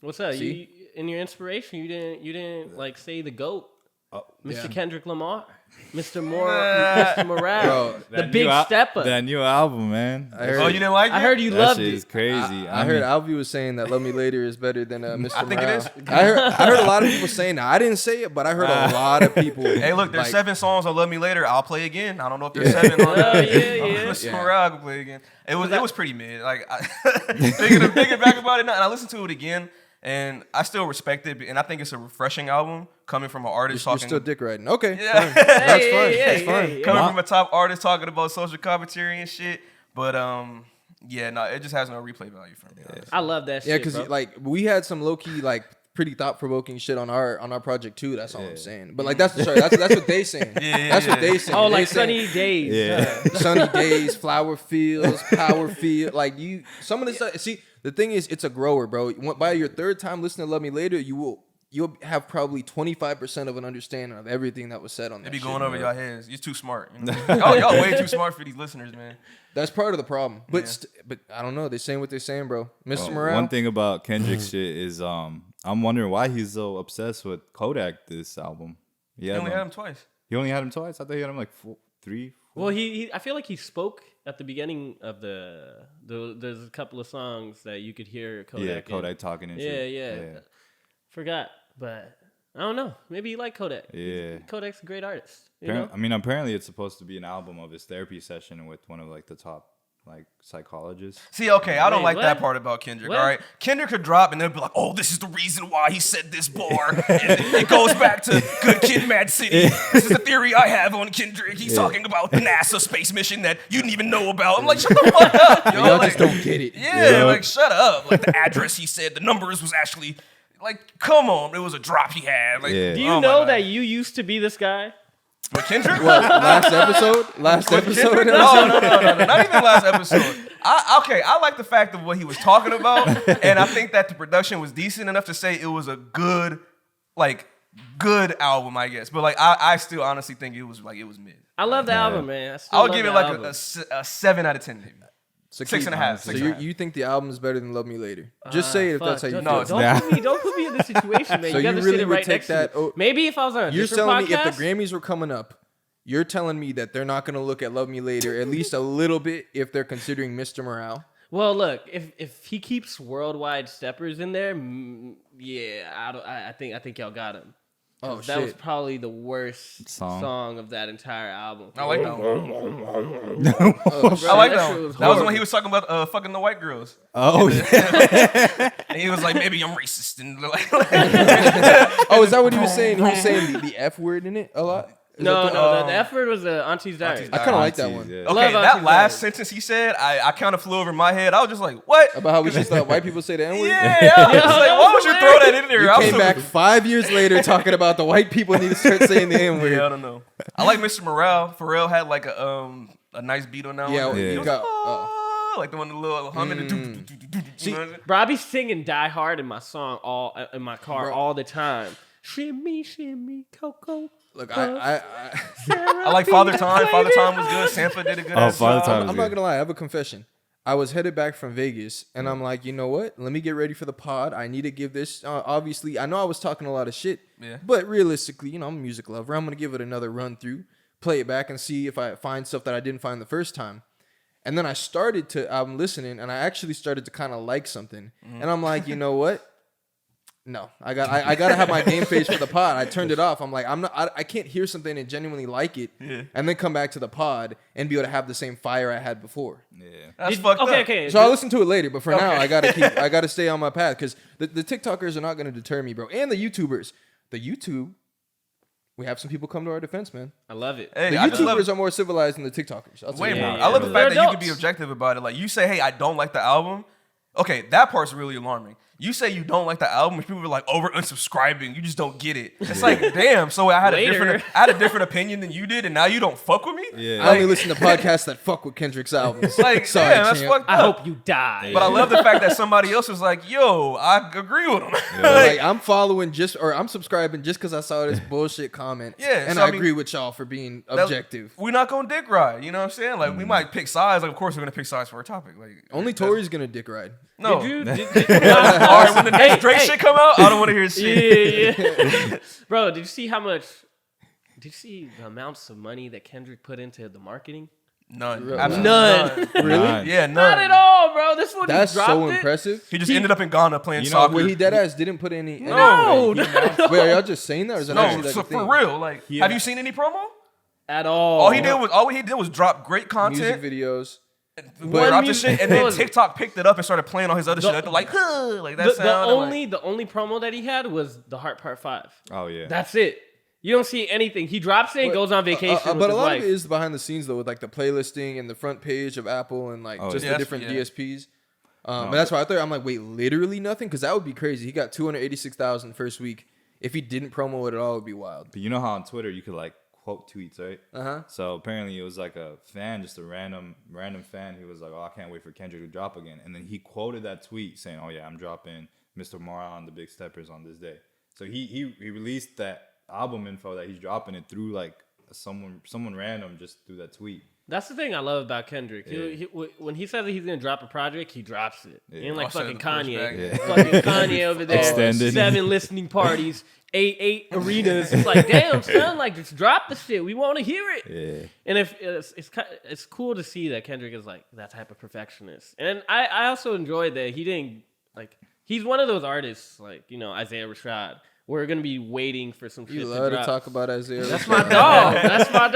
What's up? See? You in your inspiration, you didn't like say the GOAT. Mr. Kendrick Lamar, Mr. Morale, the big stepper. That new album, man. You didn't like it? I heard you loved it. Is crazy. I heard Alvi was saying that "Love Me Later" is better than Mr. I think Morale. it is. I heard a lot of people saying that. I didn't say it, but I heard a lot of people. Hey, look, there's 7 songs on "Love Me Later." I'll play again. I don't know if there's 7 on Mr. Morale. I can play again. It was pretty mid. Like thinking back about it now, and I listened to it again. And I still respect it, and I think it's a refreshing album coming from an artist talking. You're still dick riding. Okay, yeah. fine. That's fine. That's fine. Coming from a top artist talking about social commentary and shit. But it just has no replay value for me. I love that shit. Yeah, because like we had some low key like pretty thought provoking shit on our project too. That's all I'm saying. But like that's what they saying. That's what they saying. Oh, they like saying, sunny days. Yeah. sunny days, flower fields, power field. Like some of the stuff. See, the thing is, it's a grower, bro. By your third time listening to "Love Me Later," you'll have probably 25% of an understanding of everything that was said on that. It be shit, going over bro. y'all heads. You're too smart. You know? y'all way too smart for these listeners, man. That's part of the problem. But I don't know. They're saying what they're saying, bro. Mr. Morale. One thing about Kendrick's shit is I'm wondering why he's so obsessed with Kodak this album. He only had him twice. He only had him twice? I thought he had him like 3. Well, I feel like he spoke at the beginning of there's a couple of songs that you could hear Kodak. Yeah, Kodak talking and shit. Yeah. Forgot, but I don't know. Maybe you like Kodak. Yeah. Kodak's a great artist. You know? I mean, apparently it's supposed to be an album of his therapy session with one of like the top like psychologists. See, okay, I don't Wait, like what? that part about Kendrick, What? all right? Kendrick could drop and they'll be like, oh, this is the reason why he said this bar. And it goes back to Good Kid, Mad City. This is the theory I have on Kendrick. He's talking about the NASA space mission that you didn't even know about. I'm like, shut the fuck up, yo. Y'all Like, just don't get it. yeah, like, shut up. Like, the address he said, the numbers was actually, like, come on. It was a drop he had. Like, Yeah. Do you oh my know God. that you used to be this guy? With Kendrick? What, last episode? Last episode? No, not even last episode. I like the fact of what he was talking about, and I think that the production was decent enough to say it was a good album, I guess. But like, I still honestly think it was mid. I love the album, man. I would give it like a 7 out of 10, maybe. So 6.5. So you think the album is better than "Love Me Later"? Just say it if Fuck, that's how you don't- feel. Don't put me in this situation, man. So you gotta you sit really it would right take next that? to me. Maybe if I was on a You're different telling podcast. me if the Grammys were coming up, you're telling me that they're not going to look at "Love Me Later" at least a little bit if they're considering Mr. Morale. Well, look, if he keeps worldwide steppers in there, I think y'all got him. Oh, That shit. was probably the worst Song. song of that entire album. I like that one. Bro, I like that that shit one. was That was when horrible. he was talking about fucking the white girls. Oh, yeah. And he was like, maybe I'm racist. And like, Oh, is that what he was saying? He was saying the F word in it a lot? Is No, that the- no, the effort was the Auntie's Diary. I kind of like that one. Yeah. Love okay, that Auntie's last Diary. sentence he said, I kind of flew over my head. I was just like, what? About how we should stop white people say the N word? Yeah, I was like, why would you throw that in there? You I was came so- back 5 years later talking about the white people need to start saying the N word. Yeah, I don't know. I like Mr. Morale. Pharrell had like a nice beat on that Yeah, one. well, He you was, got- like the one, the little humming. See, Bro, I be singing Die Hard in my song in my car all the time. Shimmy, shimmy, Coco. Look, I I like Father Time. Father Time was good. Sampler did a good ass Father job. Time. I'm not gonna lie, I have a confession. I was headed back from Vegas, and I'm like, you know what? Let me get ready for the pod. I need to give this. Obviously, I know I was talking a lot of shit, but realistically, I'm a music lover. I'm gonna give it another run through, play it back, and see if I find stuff that I didn't find the first time. And then I started to, I'm listening, and I actually started to kind of like something, and I'm like, you know what? No, I gotta have my game face for the pod. I turned it off. I'm like, I can't hear something and genuinely like it, and then come back to the pod and be able to have the same fire I had before. Yeah. That's fucked up. Okay. So I'll listen to it later, but for now, I gotta stay on my path because the TikTokers are not gonna deter me, bro, and the YouTubers. We have some people come to our defense, man. I love it. Hey, The I just love YouTubers are more civilized than the TikTokers. I'll tell way you more. that. I love the They're fact that you can be adults. objective about it. Like you say, hey, I don't like the album. Okay, that part's really alarming. You say you don't like the album, and people are like, we're unsubscribing. You just don't get it. It's like, damn. So I had Later. a different opinion than you did, and now you don't fuck with me. Yeah. I only listen to podcasts that fuck with Kendrick's albums. Like, Sorry, damn, that's champ. fucked up. I hope you die. But I love the fact that somebody else was like, yo, I agree with him. Like I'm following I'm subscribing just because I saw this bullshit comment. Yeah, and so, I I mean, agree with y'all for being objective. We're not gonna dick ride. You know what I'm saying? Like we might pick sides. Like of course we're gonna pick sides for our topic. Like Only Tori's gonna dick ride. no. Did you? Or when the next Drake shit come out, I don't want to hear his shit. Yeah. Bro, did you see the amounts of money that Kendrick put into the marketing? None. None. Really? Yeah, none. Not at all, bro. This one That's dropped so it. impressive. He just ended up in Ghana playing soccer. Where he dead ass didn't put any. No. Wait, are y'all just saying that, or is that actually like so a thing? for real, like, have you seen any promo? At all. All he did was drop great content, Music videos. dropped the shit, and then TikTok picked it up and started playing on his other shit. Like, like that sound. The only promo that he had was the Heart Part 5. Oh yeah. That's it. You don't see anything. He drops it and goes on vacation with but his a lot wife. of it is behind the scenes though, with like the playlisting and the front page of Apple and like the different DSPs. And that's why I'm like, wait, literally nothing? Because that would be crazy. He got 286,000 first week. If he didn't promo it at all, it would be wild. But you know how on Twitter you could like quote tweets, right? Uh-huh. So apparently it was like a fan, just a random fan. He was like, "Oh, I can't wait for Kendrick to drop again." And then he quoted that tweet saying, "Oh yeah, I'm dropping Mr. Moron on the Big Steppers on this day." So he released that album info that he's dropping it through like someone random just through that tweet. That's the thing I love about Kendrick. Yeah. When he says that he's gonna drop a project, he drops it. Yeah. He ain't like fucking Kanye. Yeah. Fucking Kanye over there. Extended. 7 listening parties, 8 arenas. It's like, damn, son, like just drop the shit. We want to hear it. Yeah. And if it's cool to see that Kendrick is like that type of perfectionist. And I also enjoyed that he didn't like. He's one of those artists like Isaiah Rashad. We're gonna be waiting for some shit to drop. You love to talk about Isaiah. That's my dog. That's my dog.